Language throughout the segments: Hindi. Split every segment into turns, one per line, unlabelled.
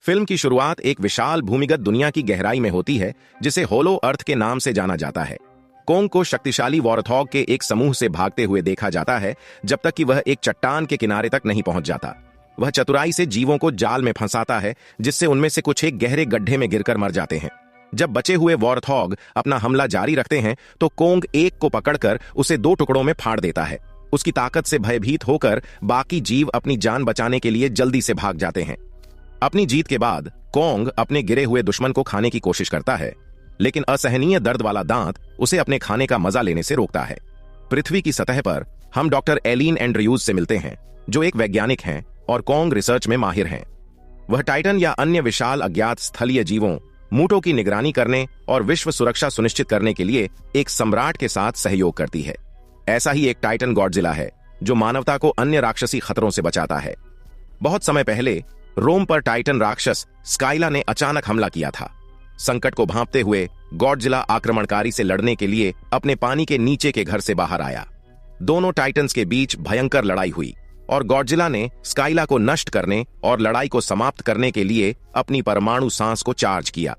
फिल्म की शुरुआत एक विशाल भूमिगत दुनिया की गहराई में होती है जिसे होलो अर्थ के नाम से जाना जाता है। कोंग को शक्तिशाली वॉरथॉग के एक समूह से भागते हुए देखा जाता है जब तक कि वह एक चट्टान के किनारे तक नहीं पहुंच जाता। वह चतुराई से जीवों को जाल में फंसाता है जिससे उनमें से कुछ एक गहरे गड्ढे में गिरकर मर जाते हैं। जब बचे हुए वॉरथॉग अपना हमला जारी रखते हैं तो कोंग एक को पकड़कर उसे 2 टुकड़ों में फाड़ देता है। उसकी ताकत से भयभीत होकर बाकी जीव अपनी जान बचाने के लिए जल्दी से भाग जाते हैं। अपनी जीत के बाद कोंग अपने गिरे हुए दुश्मन को खाने की कोशिश करता है, लेकिन असहनीय दर्द वाला दांत उसे अपने खाने का मजा लेने से रोकता है। पृथ्वी की सतह पर हम डॉक्टर एलिन एंड्रयूज से मिलते हैं, जो एक वैज्ञानिक हैं और कोंग रिसर्च में माहिर हैं। वह टाइटन या अन्य विशाल अज्ञात स्थलीय जीवों मूटों की निगरानी करने और विश्व सुरक्षा सुनिश्चित करने के लिए एक सम्राट के साथ सहयोग करती है। ऐसा ही एक टाइटन गॉडजिला है जो मानवता को अन्य राक्षसी खतरों से बचाता है। बहुत समय पहले रोम पर टाइटन राक्षस स्काइला ने अचानक हमला किया था। संकट को भांपते हुए गॉडजिला आक्रमणकारी से लड़ने के लिए अपने पानी के नीचे के घर से बाहर आया। दोनों टाइटन्स के बीच भयंकर लड़ाई हुई और गॉडजिला ने स्काइला को नष्ट करने और लड़ाई को समाप्त करने के लिए अपनी परमाणु सांस को चार्ज किया।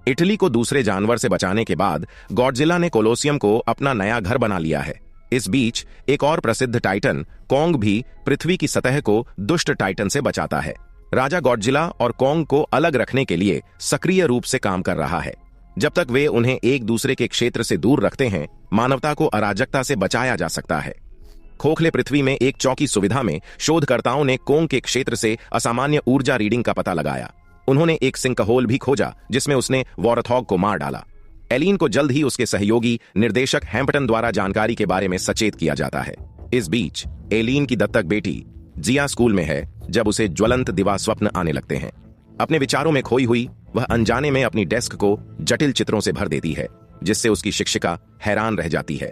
इटली को दूसरे जानवर से बचाने के बाद गॉडजिला ने कोलोसियम को अपना नया घर बना लिया है। इस बीच एक और प्रसिद्ध टाइटन कोंग भी पृथ्वी की सतह को दुष्ट टाइटन से बचाता है। राजा गॉडजिला और कोंग को अलग रखने के लिए सक्रिय रूप से काम कर रहा है। जब तक वे उन्हें एक दूसरे के क्षेत्र से दूर रखते हैं, मानवता को अराजकता से बचाया जा सकता है। खोखले पृथ्वी में एक चौकी सुविधा में शोधकर्ताओं ने कोंग के क्षेत्र से असामान्य ऊर्जा रीडिंग का पता लगाया। उन्होंने एक सिंकहोल भी खोजा जिसमें उसने वॉरथॉग को मार डाला। एलिन को जल्द ही उसके सहयोगी निर्देशक हैम्पटन द्वारा जानकारी के बारे में सचेत किया जाता है। इस बीच एलिन की दत्तक बेटी जिया स्कूल में है जब उसे ज्वलंत दिवा स्वप्न आने लगते हैं। अपने विचारों में खोई हुई वह अनजाने में अपनी डेस्क को जटिल चित्रों से भर देती है, जिससे उसकी शिक्षिका हैरान रह जाती है।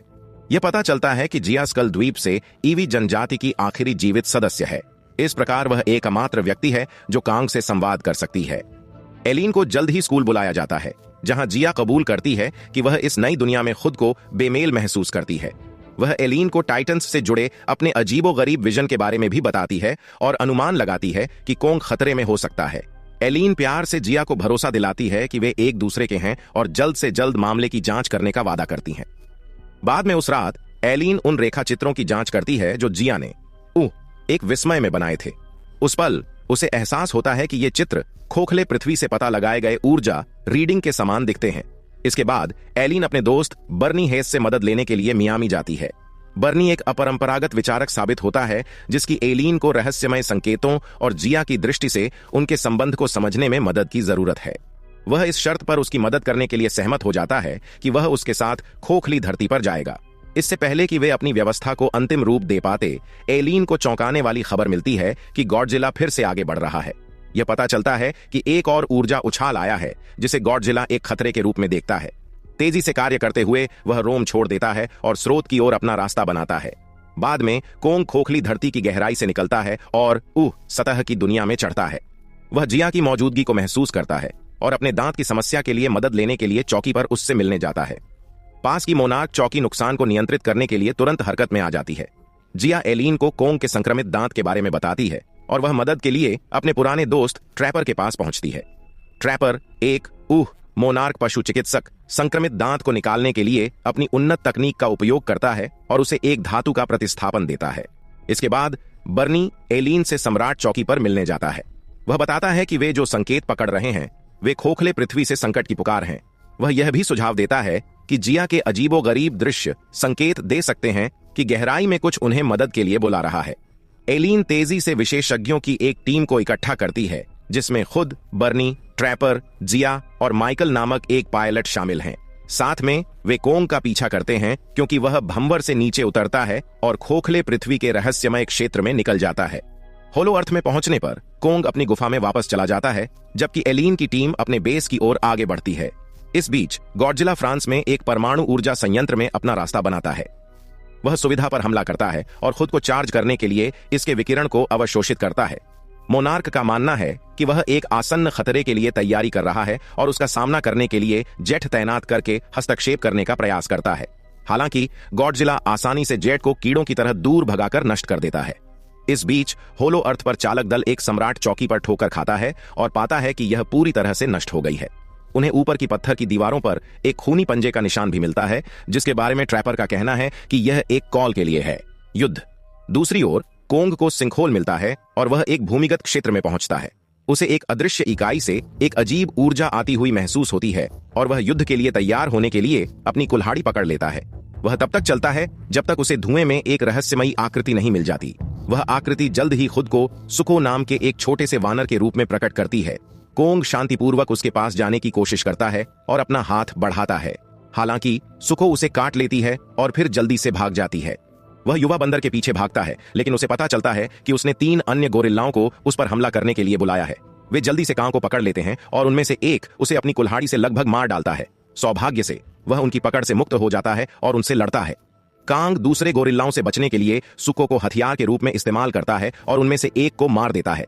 यह पता चलता है कि जिया स्कल द्वीप से ईवी जनजाति की आखिरी जीवित सदस्य है। इस प्रकार वह एकमात्र व्यक्ति है जो कांग से संवाद कर सकती है। एलिन को जल्द ही स्कूल बुलाया जाता है, जहां जिया कबूल करती है कि वह इस नई दुनिया में खुद को बेमेल महसूस करती है। वह एलिन को टाइटन्स से जुड़े अपने अजीबोगरीब विजन के बारे में भी बताती है और अनुमान लगाती है कि कोंग खतरे में हो सकता है। एलिन प्यार से जिया को भरोसा दिलाती है कि वे एक दूसरे के हैं और जल्द से जल्द मामले की जांच करने का वादा करती हैं। बाद में उस रात एलिन उन रेखा चित्रों की जांच करती है जो जिया ने एक विस्मय में बनाए थे। उस पल उसे एहसास होता है कि ये चित्र खोखले पृथ्वी से पता लगाए गए ऊर्जा रीडिंग के समान दिखते हैं। इसके बाद एलिन अपने दोस्त बर्नी हेस से मदद लेने के लिए मियामी जाती है। बर्नी एक अपरंपरागत विचारक साबित होता है जिसकी एलिन को रहस्यमय संकेतों और जिया की दृष्टि से उनके संबंध को समझने में मदद की जरूरत है। वह इस शर्त पर उसकी मदद करने के लिए सहमत हो जाता है कि वह उसके साथ खोखली धरती पर जाएगा। इससे पहले कि वे अपनी व्यवस्था को अंतिम रूप दे पाते, एलिन को चौंकाने वाली खबर मिलती है कि गॉडजिला फिर से आगे बढ़ रहा है। यह पता चलता है कि एक और ऊर्जा उछाल आया है जिसे गॉडजिला एक खतरे के रूप में देखता है। तेजी से कार्य करते हुए वह रोम छोड़ देता है और स्रोत की ओर अपना रास्ता बनाता है। बाद में कोंग खोखली धरती की गहराई से निकलता है और सतह की दुनिया में चढ़ता है। वह जिया की मौजूदगी को महसूस करता है और अपने दांत की समस्या के लिए मदद लेने के लिए चौकी पर उससे मिलने जाता है। पास की मोनार्क चौकी नुकसान को नियंत्रित करने के लिए तुरंत हरकत में आ जाती है। जिया एलिन को कोंग के संक्रमित दांत के बारे में बताती है और वह मदद के लिए अपने पुराने दोस्त ट्रैपर के पास पहुंचती है। ट्रैपर एक मोनार्क पशु चिकित्सक संक्रमित दांत को निकालने के लिए अपनी उन्नत तकनीक का उपयोग करता है और उसे एक धातु का प्रतिस्थापन देता है। इसके बाद बर्नी एलिन से सम्राट चौकी पर मिलने जाता है। वह बताता है कि वे जो संकेत पकड़ रहे हैं वे खोखले पृथ्वी से संकट की पुकार हैं। वह यह भी सुझाव देता है कि जिया के अजीबोगरीब दृश्य संकेत दे सकते हैं कि गहराई में कुछ उन्हें मदद के लिए बुला रहा है। एलिन तेजी से विशेषज्ञों की एक टीम को इकट्ठा करती है जिसमें खुद बर्नी, ट्रैपर, जिया और माइकल नामक एक पायलट शामिल हैं। साथ में वे कोंग का पीछा करते हैं क्योंकि वह भंवर से नीचे उतरता है और खोखले पृथ्वी के रहस्यमय क्षेत्र में निकल जाता है। होलो अर्थ में पहुंचने पर कोंग अपनी गुफा में वापस चला जाता है, जबकि एलिन की टीम अपने बेस की ओर आगे बढ़ती है। इस बीच गॉडजिला फ्रांस में एक परमाणु ऊर्जा संयंत्र में अपना रास्ता बनाता है। वह सुविधा पर हमला करता है और खुद को चार्ज करने के लिए इसके विकिरण को अवशोषित करता है। मोनार्क का मानना है कि वह एक आसन्न खतरे के लिए तैयारी कर रहा है और उसका सामना करने के लिए जेट तैनात करके हस्तक्षेप करने का प्रयास करता है। हालांकि गॉडजिला आसानी से जेट को कीड़ों की तरह दूर भगाकर नष्ट कर देता है। इस बीच होलो अर्थ पर चालक दल एक सम्राट चौकी पर ठोकर खाता है और पाता है कि यह पूरी तरह से नष्ट हो गई है। उन्हें ऊपर की पत्थर की दीवारों पर एक खूनी पंजे का निशान भी मिलता है, जिसके बारे में ट्रैपर का कहना है कि यह एक कॉल के लिए है, युद्ध। दूसरी ओर कोंग को सिंखोल मिलता है और वह एक भूमिगत क्षेत्र में पहुंचता है। उसे एक अदृश्य इकाई से एक अजीब ऊर्जा आती हुई महसूस होती है और वह युद्ध के लिए तैयार होने के लिए अपनी कुल्हाड़ी पकड़ लेता है। वह तब तक चलता है जब तक उसे धुएं में एक रहस्यमयी आकृति नहीं मिल जाती। वह आकृति जल्द ही खुद को सुको नाम के एक छोटे से वानर के रूप में प्रकट करती है। कोंग शांतिपूर्वक उसके पास जाने की कोशिश करता है और अपना हाथ बढ़ाता है। हालांकि सुको उसे काट लेती है और फिर जल्दी से भाग जाती है। वह युवा बंदर के पीछे भागता है, लेकिन उसे पता चलता है कि उसने 3 अन्य गोरिल्लाओं को उस पर हमला करने के लिए बुलाया है। वे जल्दी से कांग को पकड़ लेते हैं और उनमें से एक उसे अपनी कुल्हाड़ी से लगभग मार डालता है। सौभाग्य से वह उनकी पकड़ से मुक्त हो जाता है और उनसे लड़ता है। कांग दूसरे गोरिल्लाओं से बचने के लिए सुको को हथियार के रूप में इस्तेमाल करता है और उनमें से एक को मार देता है।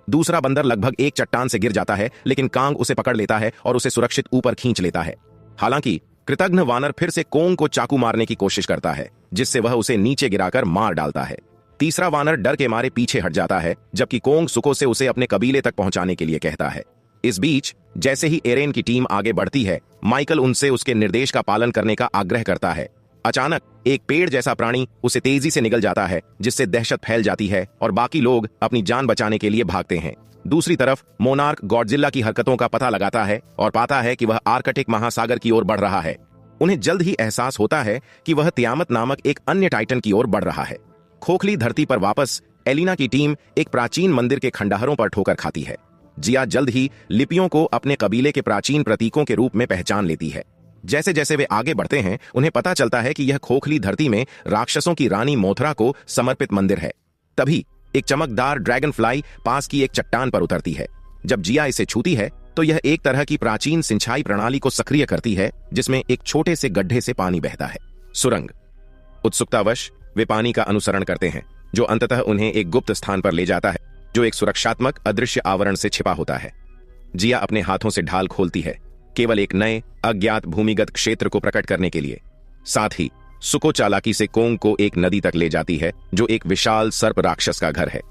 दूसरा बंदर लगभग एक चट्टान से गिर जाता है, लेकिन कांग उसे पकड़ लेता है और उसे सुरक्षित ऊपर खींच लेता है। हालांकि कृतघ्न वानर फिर से कोंग को चाकू मारने की कोशिश करता है, जिससे वह उसे नीचे गिराकर मार डालता है। तीसरा वानर डर के मारे पीछे हट जाता है, जबकि कोंग सुको से उसे अपने कबीले तक पहुंचाने के लिए कहता है। इस बीच जैसे ही एरेन की टीम आगे बढ़ती है, माइकल उनसे उसके निर्देश का पालन करने का आग्रह करता है। अचानक एक पेड़ जैसा प्राणी उसे तेजी से निगल जाता है, जिससे दहशत फैल जाती है और बाकी लोग अपनी जान बचाने के लिए भागते हैं। दूसरी तरफ मोनार्क गॉडजिला की हरकतों का पता लगाता है और पाता है कि वह आर्कटिक महासागर की ओर बढ़ रहा है। उन्हें जल्द ही एहसास होता है कि वह तियामत नामक एक अन्य टाइटन की ओर बढ़ रहा है। खोखली धरती पर वापस एलिना की टीम एक प्राचीन मंदिर के खंडहरों पर ठोकर खाती है। जिया जल्द ही लिपियों को अपने कबीले के प्राचीन प्रतीकों के रूप में पहचान लेती है। जैसे जैसे वे आगे बढ़ते हैं, उन्हें पता चलता है कि यह खोखली धरती में राक्षसों की रानी मोथरा को समर्पित मंदिर है। तभी एक चमकदार ड्रैगन फ्लाई पास की एक चट्टान पर उतरती है। जब जिया इसे छूती है तो यह एक तरह की प्राचीन सिंचाई प्रणाली को सक्रिय करती है, जिसमें एक छोटे से गड्ढे से पानी बहता है। सुरंग। उत्सुकतावश वे पानी का अनुसरण करते हैं, जो अंततः उन्हें एक गुप्त स्थान पर ले जाता है, जो एक सुरक्षात्मक अदृश्य आवरण से छिपा होता है। जिया अपने हाथों से ढाल खोलती है, केवल एक नए अज्ञात भूमिगत क्षेत्र को प्रकट करने के लिए। साथ ही सुको चालाकी से कोंग को एक नदी तक ले जाती है, जो एक विशाल सर्प राक्षस का घर है।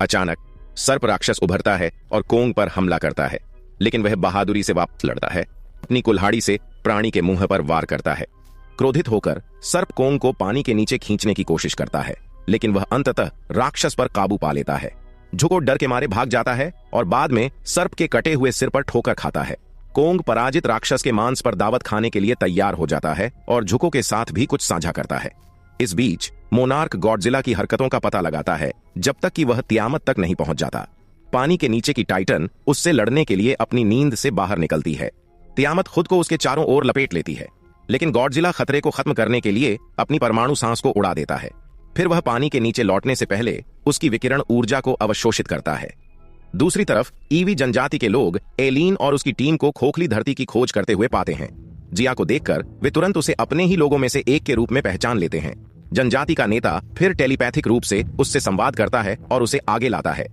अचानक सर्प राक्षस उभरता है और कोंग पर हमला करता है, लेकिन वह बहादुरी से वापस लड़ता है। अपनी कुल्हाड़ी से प्राणी के मुंह पर वार करता है। क्रोधित होकर सर्प कोंग को पानी के नीचे खींचने की कोशिश करता है, लेकिन वह अंततः राक्षस पर काबू पा लेता है। झुको डर के मारे भाग जाता है और बाद में सर्प के कटे हुए सिर पर ठोकर खाता है। कोंग पराजित राक्षस के मांस पर दावत खाने के लिए तैयार हो जाता है और झुको के साथ भी कुछ साझा करता है। इस बीच मोनार्क गॉडजिला की हरकतों का पता लगाता है, जब तक कि वह तियामत तक नहीं पहुंच जाता। पानी के नीचे की टाइटन उससे लड़ने के लिए अपनी नींद से बाहर निकलती है। तियामत खुद को उसके चारों ओर लपेट लेती है, लेकिन गॉडजिला खतरे को खत्म करने के लिए अपनी परमाणु सांस को उड़ा देता है। फिर वह पानी के नीचे लौटने से पहले उसकी विकिरण ऊर्जा को अवशोषित करता है। दूसरी तरफ ईवी जनजाति के लोग एलीन और उसकी टीम को खोखली धरती की खोज करते हुए पाते हैं। जिया को देखकर वे तुरंत उसे अपने ही लोगों में से एक के रूप में पहचान लेते हैं। जनजाति का नेता फिर टेलीपैथिक रूप से उससे संवाद करता है और उसे आगे लाता है।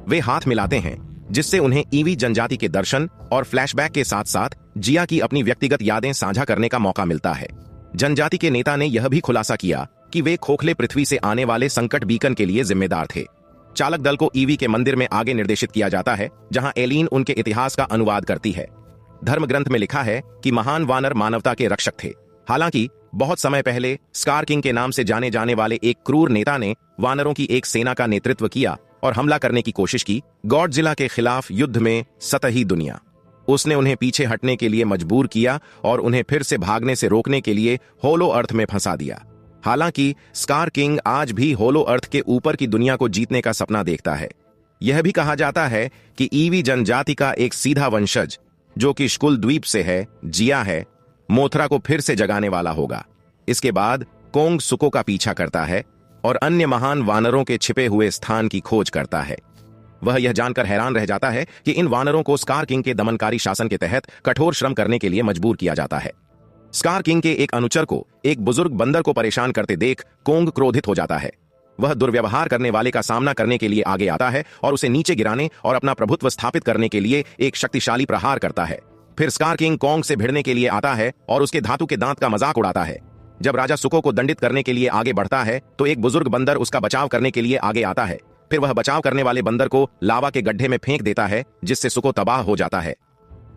वे हाथ मिलाते हैं, जिससे उन्हें ईवी जनजाति के दर्शन और फ्लैशबैक के साथ साथ जिया की अपनी व्यक्तिगत यादें साझा करने का मौका मिलता है। जनजाति के नेता ने यह भी खुलासा किया कि वे खोखले पृथ्वी से आने वाले संकट बीकन के लिए जिम्मेदार थे। चालक दल को ईवी के मंदिर में आगे निर्देशित किया जाता है, जहां एलीन उनके इतिहास का अनुवाद करती है। धर्म ग्रंथ में लिखा है कि महान वानर मानवता के रक्षक थे। हालांकि बहुत समय पहले स्कार किंग के नाम से जाने जाने वाले एक क्रूर नेता ने वानरों की एक सेना का नेतृत्व किया और हमला करने की कोशिश की गॉडजिला के खिलाफ युद्ध में सतही दुनिया। उसने उन्हें पीछे हटने के लिए मजबूर किया और उन्हें फिर से भागने से रोकने के लिए होलो अर्थ में फंसा दिया। हालांकि स्कार किंग आज भी होलो अर्थ के ऊपर की दुनिया को जीतने का सपना देखता है। यह भी कहा जाता है कि ईवी जनजाति का एक सीधा वंशज, जो कि शुकुल द्वीप से है, जिया है, मोथरा को फिर से जगाने वाला होगा। इसके बाद कोंग सुको का पीछा करता है और अन्य महान वानरों के छिपे हुए स्थान की खोज करता है। वह यह जानकर हैरान रह जाता है कि इन वानरों को स्कार किंग के दमनकारी शासन के तहत कठोर श्रम करने के लिए मजबूर किया जाता है। स्कार किंग के एक अनुचर को एक बुजुर्ग बंदर को परेशान करते देख कोंग क्रोधित हो जाता है। वह दुर्व्यवहार करने वाले का सामना करने के लिए आगे आता है और उसे नीचे गिराने और अपना प्रभुत्व स्थापित करने के लिए एक शक्तिशाली प्रहार करता है। फिर स्कार किंग कोंग से भिड़ने के लिए आता है और उसके धातु के दांत का मजाक उड़ाता है। जब राजा सुको को दंडित करने के लिए आगे बढ़ता है तो एक बुजुर्ग बंदर उसका बचाव करने के लिए आगे आता है, फिर वह बचाव करने वाले बंदर को लावा के गड्ढे में फेंक देता है, जिससे सुको तबाह हो जाता है।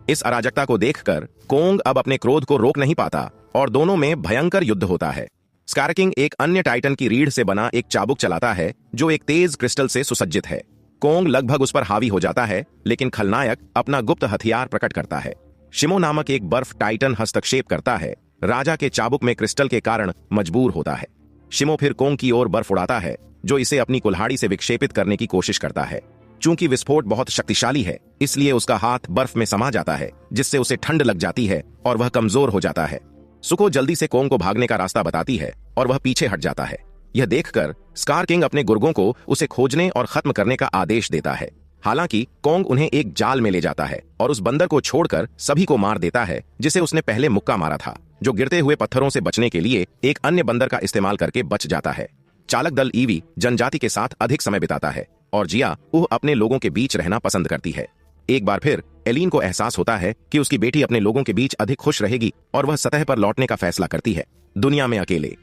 इस अराजकता को देखकर कोंग अब अपने क्रोध को रोक नहीं पाता और दोनों में भयंकर युद्ध होता है। स्कार किंग एक अन्य टाइटन की रीढ़ से बना एक चाबुक चलाता है जो एक तेज क्रिस्टल से सुसज्जित है। कोंग लगभग उस पर हावी हो जाता है, लेकिन खलनायक अपना गुप्त हथियार प्रकट करता है। शिमो नामक एक बर्फ टाइटन हस्तक्षेप करता है, राजा के चाबुक में क्रिस्टल के कारण मजबूर होता है। शिमो फिर कोंग की ओर बर्फ उड़ाता है, जो इसे अपनी कुल्हाड़ी से विक्षेपित करने की कोशिश करता है। चूंकि विस्फोट बहुत शक्तिशाली है, इसलिए उसका हाथ बर्फ में समा जाता है, जिससे उसे ठंड लग जाती है और वह कमजोर हो जाता है। सुको जल्दी से कोंग को भागने का रास्ता बताती है और वह पीछे हट जाता है। यह देखकर स्कार किंग अपने गुर्गों को उसे खोजने और खत्म करने का आदेश देता है। हालांकि कोंग उन्हें एक जाल में ले जाता है और उस बंदर को छोड़कर सभी को मार देता है, जिसे उसने पहले मुक्का मारा था, जो गिरते हुए पत्थरों से बचने के लिए एक अन्य बंदर का इस्तेमाल करके बच जाता है। चालक दल ईवी जनजाति के साथ अधिक समय बिताता है और जिया वह अपने लोगों के बीच रहना पसंद करती है। एक बार फिर एलीन को एहसास होता है कि उसकी बेटी अपने लोगों के बीच अधिक खुश रहेगी और वह सतह पर लौटने का फैसला करती है, दुनिया में अकेले।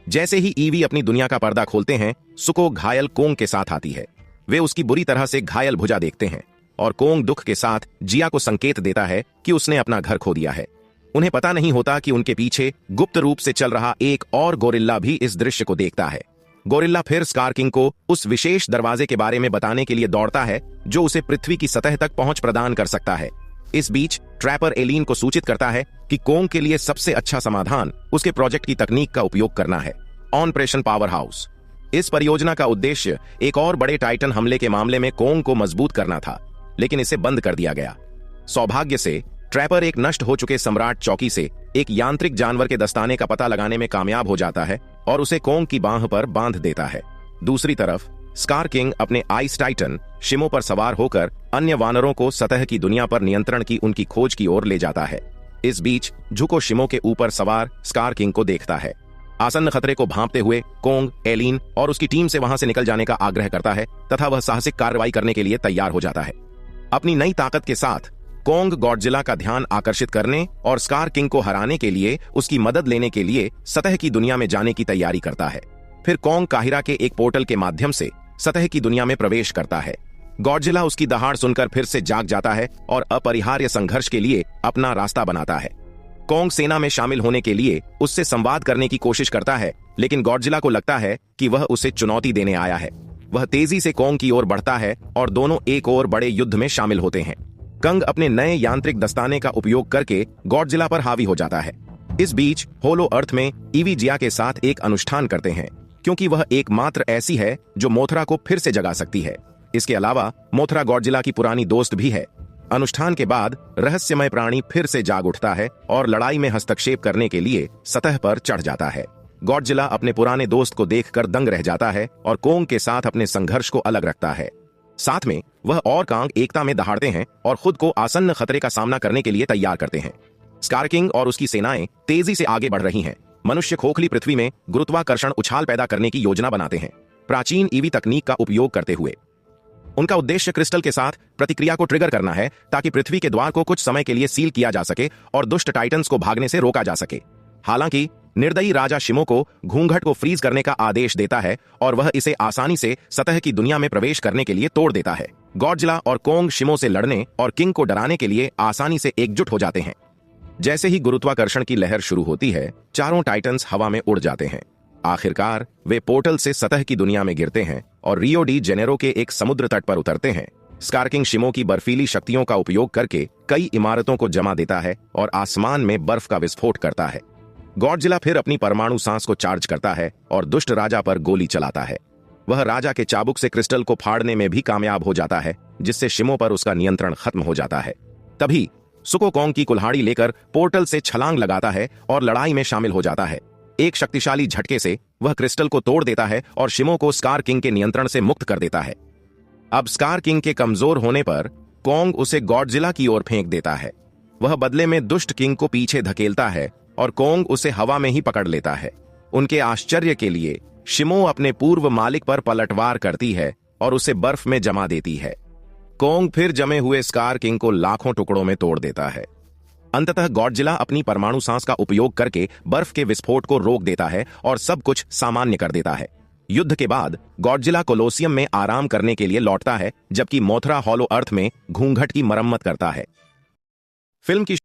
जैसे ही ईवी अपनी दुनिया का पर्दा खोलते हैं, सुको घायल कोंग के साथ आती है। वे उसकी बुरी तरह से घायल भुजा देखते हैं और कोंग दुख के साथ जिया को संकेत देता है कि उसने अपना घर खो दिया है। उन्हें पता नहीं होता कि उनके पीछे गुप्त रूप से चल रहा एक और गोरिल्ला भी इस दृश्य को देखता है। गोरिल्ला फिर स्कार किंग को उस विशेष दरवाजे के बारे में बताने के लिए दौड़ता है, जो उसे पृथ्वी की सतह तक पहुंच प्रदान कर सकता है। इस बीच ट्रैपर एलीन को सूचित करता है कि कोंग के लिए सबसे अच्छा समाधान उसके प्रोजेक्ट की तकनीक का उपयोग करना है, ऑपरेशन पावर हाउस। इस परियोजना का उद्देश्य एक और बड़े टाइटन हमले के मामले में कोंग को मजबूत करना था, लेकिन इसे बंद कर दिया गया। सौभाग्य से ट्रैपर एक नष्ट हो चुके सम्राट चौकी से एक यांत्रिक जानवर के दस्ताने का पता लगाने में कामयाब हो जाता है और उसे कोंग की बांह पर बांध देता है। दूसरी तरफ स्कार किंग अपने आइस टाइटन शिमो पर सवार होकर अन्य वानरों को सतह की दुनिया पर नियंत्रण की उनकी खोज की ओर ले जाता है। इस बीच झुको शिमो के ऊपर सवार स्कार किंग को देखता है। आसन्न खतरे को भांपते हुए कोंग एलीन और उसकी टीम से वहां से निकल जाने का आग्रह करता है तथा वह साहसिक कार्रवाई करने के लिए तैयार हो जाता है। अपनी नई ताकत के साथ कोंग गॉडजिला का ध्यान आकर्षित करने और स्कार किंग को हराने के लिए उसकी मदद लेने के लिए सतह की दुनिया में जाने की तैयारी करता है। फिर कोंग काहिरा के एक पोर्टल के माध्यम से सतह की दुनिया में प्रवेश करता है। गॉडजिला उसकी दहाड़ सुनकर फिर से जाग जाता है और अपरिहार्य संघर्ष के लिए अपना रास्ता बनाता है। कोंग सेना में शामिल होने के लिए उससे संवाद करने की कोशिश करता है, लेकिन गॉडजिला को लगता है कि वह उसे चुनौती देने आया है। वह तेजी से कोंग की ओर बढ़ता है और दोनों एक और बड़े युद्ध में शामिल होते हैं। कंग अपने नए यांत्रिक दस्ताने का उपयोग करके गॉडजिला पर हावी हो जाता है। इस बीच होलो अर्थ में ईवी जिया के साथ एक अनुष्ठान करते हैं, क्योंकि वह एकमात्र ऐसी है जो मोथरा को फिर से जगा सकती है। इसके अलावा मोथरा गॉडजिला की पुरानी दोस्त भी है। अनुष्ठान के बाद रहस्यमय प्राणी फिर से जाग उठता है और लड़ाई में हस्तक्षेप करने के लिए सतह पर चढ़ जाता है। गॉडजिला अपने पुराने दोस्त को देखकर दंग रह जाता है और कोंग के साथ अपने संघर्ष को अलग रखता है। साथ में वह और कांग एकता में दहाड़ते हैं और खुद को आसन्न खतरे का सामना करने के लिए तैयार करते हैं। स्कार किंग और उसकी सेनाएं तेजी से आगे बढ़ रही हैं। मनुष्य खोखली पृथ्वी में गुरुत्वाकर्षण उछाल पैदा करने की योजना बनाते हैं, प्राचीन ईवी तकनीक का उपयोग करते हुए। उनका उद्देश्य क्रिस्टल के साथ प्रतिक्रिया को ट्रिगर करना है, ताकि पृथ्वी के द्वार को कुछ समय के लिए सील किया जा सके और दुष्ट टाइटन्स को भागने से रोका जा सके। हालांकि निर्दयी राजा शिमो को घूंघट को फ्रीज करने का आदेश देता है और वह इसे आसानी से सतह की दुनिया में प्रवेश करने के लिए तोड़ देता है। गॉडजिला और कोंग शिमो से लड़ने और किंग को डराने के लिए आसानी से एकजुट हो जाते हैं। जैसे ही गुरुत्वाकर्षण की लहर शुरू होती है, चारों टाइटन्स हवा में उड़ जाते हैं। आखिरकार वे पोर्टल से सतह की दुनिया में गिरते हैं और रियो डी जेनेरो के एक समुद्र तट पर उतरते हैं। स्कार किंग शिमो की बर्फीली शक्तियों का उपयोग करके कई इमारतों को जमा देता है और आसमान में बर्फ का विस्फोट करता है। गॉडजिला फिर अपनी परमाणु सांस को चार्ज करता है और दुष्ट राजा पर गोली चलाता है। वह राजा के चाबुक से क्रिस्टल को फाड़ने में भी कामयाब हो जाता है, जिससे शिमो पर उसका नियंत्रण खत्म हो जाता है। तभी सुको कोंग की कुल्हाड़ी लेकर पोर्टल से छलांग लगाता है और लड़ाई में शामिल हो जाता है। एक शक्तिशाली झटके से वह क्रिस्टल को तोड़ देता है और शिमो को स्कार किंग के नियंत्रण से मुक्त कर देता है। अब स्कार किंग के कमजोर होने पर कोंग उसे गॉडजिला की ओर फेंक देता है। वह बदले में दुष्ट किंग को पीछे धकेलता है और कोंग उसे हवा में ही पकड़ लेता है। उनके आश्चर्य के लिए शिमो अपने पूर्व मालिक पर पलटवार करती है और उसे बर्फ में जमा देती है। कोंग फिर जमे हुए स्कार किंग को लाखों टुकड़ों में तोड़ देता है। अंततः गॉडजिला अपनी परमाणु सांस का उपयोग करके बर्फ के विस्फोट को रोक देता है और सब कुछ सामान्य कर देता है। युद्ध के बाद गॉडजिला कोलोसियम में आराम करने के लिए लौटता है, जबकि मोथरा हॉलो अर्थ में घूंघट की मरम्मत करता है। फिल्म की